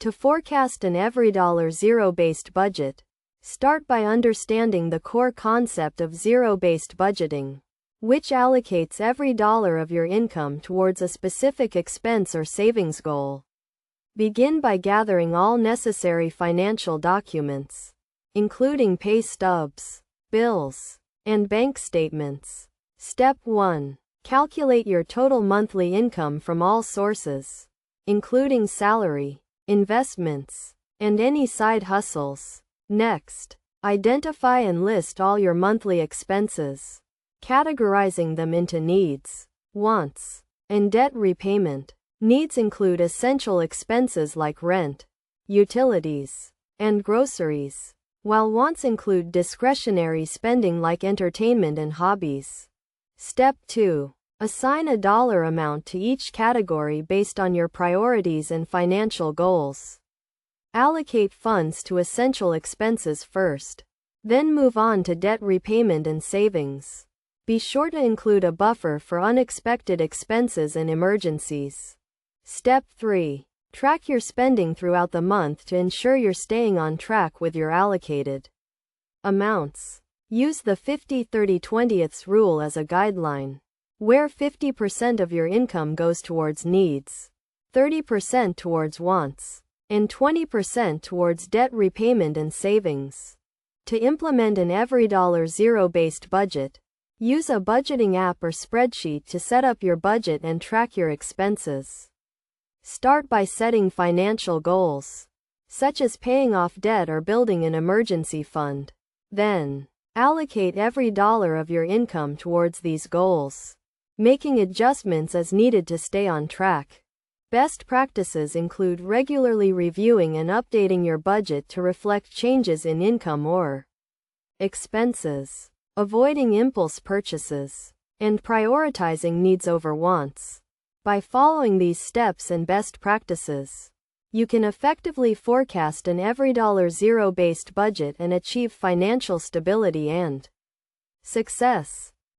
To forecast an EveryDollar zero-based budget, start by understanding the core concept of zero-based budgeting, which allocates every dollar of your income towards a specific expense or savings goal. Begin by gathering all necessary financial documents, including pay stubs, bills, and bank statements. Step 1. Calculate your total monthly income from all sources, including salary, investments, and any side hustles. Next, identify and list all your monthly expenses, categorizing them into needs, wants, and debt repayment. Needs include essential expenses like rent, utilities, and groceries, while wants include discretionary spending like entertainment and hobbies. Step 2. Assign a dollar amount to each category based on your priorities and financial goals. Allocate funds to essential expenses first, then move on to debt repayment and savings. Be sure to include a buffer for unexpected expenses and emergencies. Step 3. Track your spending throughout the month to ensure you're staying on track with your allocated amounts. Use the 50-30-20 rule as a guideline, where 50% of your income goes towards needs, 30% towards wants, and 20% towards debt repayment and savings. To implement an EveryDollar zero-based budget, use a budgeting app or spreadsheet to set up your budget and track your expenses. Start by setting financial goals, such as paying off debt or building an emergency fund. Then, allocate every dollar of your income towards these goals, making adjustments as needed to stay on track. Best practices include regularly reviewing and updating your budget to reflect changes in income or expenses, avoiding impulse purchases, and prioritizing needs over wants. By following these steps and best practices, you can effectively forecast an EveryDollar zero-based budget and achieve financial stability and success.